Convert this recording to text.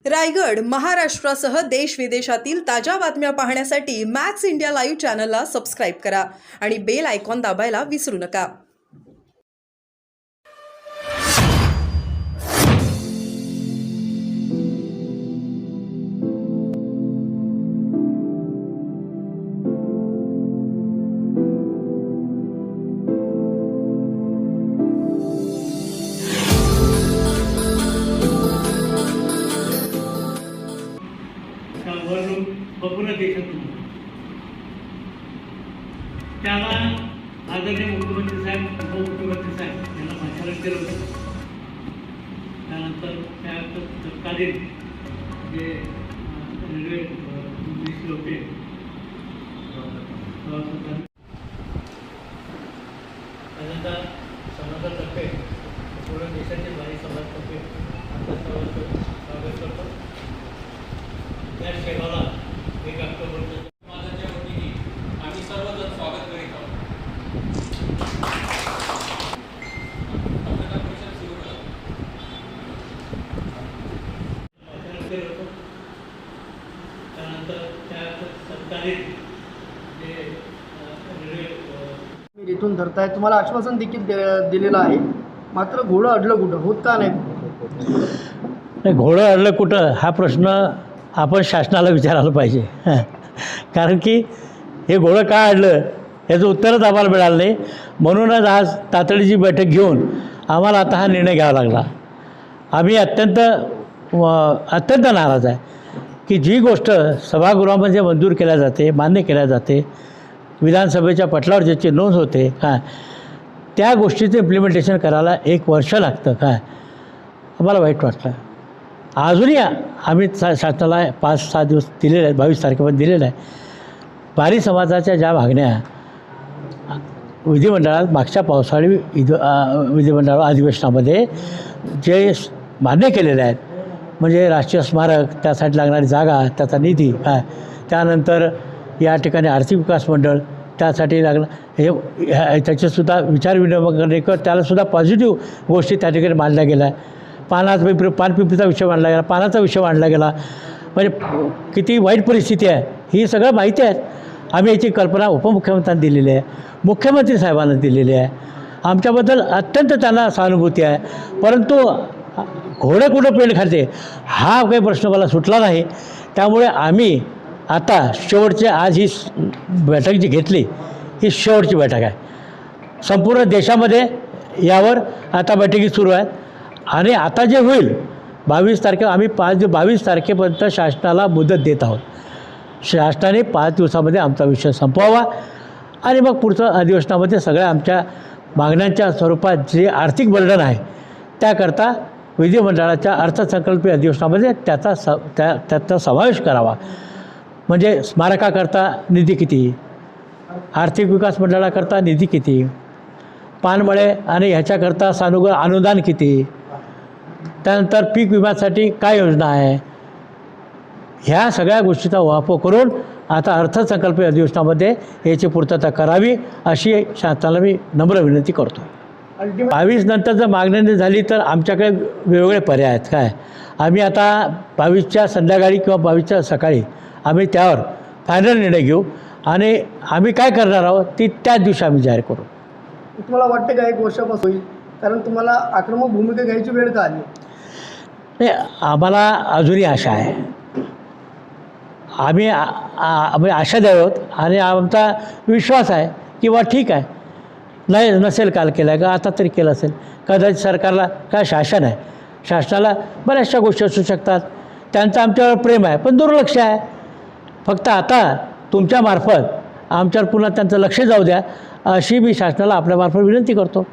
रायगड महाराष्ट्रासह देश विदेशातील ताज्या बातम्या पाहण्यासाठी मॅक्स इंडिया लाईव्ह चॅनलला सबस्क्राईब करा आणि बेल आयकॉन दाबायला विसरू नका. वरून बघून देशातून त्याला आदरणीय मुख्यमंत्री साहेब उपमुख्यमंत्री साहेब यांना पाचारण केलं होतं. त्यानंतर त्या तत्कालीन जे रेल्वे मिनिस्टर होते त्यानंतर समाजातर्फे पूर्ण देशातील भारी समाजातर्फे आपल्या सर्वांचं स्वागत करतो. त्या सेवाला 1 ऑक्टोबरच्या समाजाच्या वतीने आम्ही सर्वजण स्वागत करीत आहोत. आपल्याला क्वेश्चन सुरू करा. त्यानंतर त्या तत्कालीन जे रेल्वे इथून धरताय तुम्हाला आश्वासन देखील दिलेलं आहे, मात्र घोडं अडलं कुठं होत का नाही? घोडं अडलं कुठं हा प्रश्न आपण शासनाला विचारायला पाहिजे. कारण की हे घोडं का अडलं याचं उत्तरच आम्हाला मिळालं नाही. म्हणूनच आज तातडीची बैठक घेऊन आम्हाला आता हा निर्णय घ्यावा लागला. आम्ही अत्यंत नाराज आहे की जी गोष्ट सभागृहामध्ये मंजूर केल्या जाते, मान्य केल्या जाते, विधानसभेच्या पटलावर ज्याची नोंद होते काय, त्या गोष्टीचं इम्प्लिमेंटेशन करायला 1 वर्ष लागतं काय, आम्हाला वाईट वाटलं. अजूनही आम्ही शासनाला 5-6 दिवस दिलेले आहेत, 22 तारखेपर्यंत दिलेलं आहे. बारी समाजाच्या ज्या मागण्या विधिमंडळात मागच्या पावसाळी विधिमंडळ अधिवेशनामध्ये जे मान्य केलेले आहेत, म्हणजे राष्ट्रीय स्मारक, त्यासाठी लागणारी जागा, त्याचा निधी काय, त्यानंतर या ठिकाणी आर्थिक विकास मंडळ, त्यासाठी लागलं हे त्याचेसुद्धा विचारविनिमय करणे किंवा त्यालासुद्धा पॉझिटिव्ह गोष्टी त्या ठिकाणी मांडल्या गेल्या. पानपिंपरीचा विषय मांडला गेला, पानाचा विषय मांडला गेला. म्हणजे किती वाईट परिस्थिती आहे ही सगळं माहिती आहे. आम्ही याची कल्पना उपमुख्यमंत्र्यांना दिलेली आहे, मुख्यमंत्री साहेबांना दिलेली आहे. आमच्याबद्दल अत्यंत त्यांना सहानुभूती आहे. परंतु घोडं कुठं पेंड खाते हा काही प्रश्न मला सुटला नाही. त्यामुळे आम्ही आता शेवटची आज ही बैठक जी घेतली ही शेवटची बैठक आहे. संपूर्ण देशामध्ये यावर आता बैठकी सुरू आहेत. आणि आता जे होईल 22 तारखे आम्ही 22 तारखेपर्यंत शासनाला मुदत देत आहोत. शासनाने 5 दिवसामध्ये आमचा विषय संपवावा आणि मग पुढचं अधिवेशनामध्ये सगळ्या आमच्या मागण्यांच्या स्वरूपात जे आर्थिक बर्डन आहे त्याकरता विधिमंडळाच्या अर्थसंकल्पीय अधिवेशनामध्ये त्याचा समावेश करावा. म्हणजे स्मारकाकरता निधी किती, आर्थिक विकास मंडळाकरता निधी किती, पानमळे आणि ह्याच्याकरता अनुदान किती, त्यानंतर पीक विम्यासाठी काय योजना आहे, ह्या सगळ्या गोष्टीचा वापर करून आता अर्थसंकल्पीय अधिवेशनामध्ये याची पूर्तता करावी अशी शासनाला मी नम्र विनंती करतो. 22 नंतर जर मागणी झाली तर आमच्याकडे वेगवेगळे पर्याय आहेत काय. आम्ही आता 22च्या संध्याकाळी किंवा 22च्या सकाळी आम्ही त्यावर फायनल निर्णय घेऊ आणि आम्ही काय करणार आहोत ती त्याच दिवशी आम्ही जाहीर करू. तुम्हाला वाटतं का 1 वर्षापासून होईल? कारण तुम्हाला आक्रमक भूमिका घ्यायची वेळ का आली? नाही, आम्हाला अजूनही आशा आहे. आम्ही आशा द्यावत आणि आमचा विश्वास आहे की बा ठीक आहे, नाही नसेल काल केलं आहे का आता तरी केलं असेल. कदाचित सरकारला काय शासन आहे, शासनाला बऱ्याचशा गोष्टी असू शकतात, त्यांचं आमच्यावर प्रेम आहे पण दुर्लक्ष आहे. फक्त आता तुमच्यामार्फत आमच्यावर पुन्हा त्यांचं लक्ष जाऊ द्या अशी मी शासनाला आपल्यामार्फत विनंती करतो.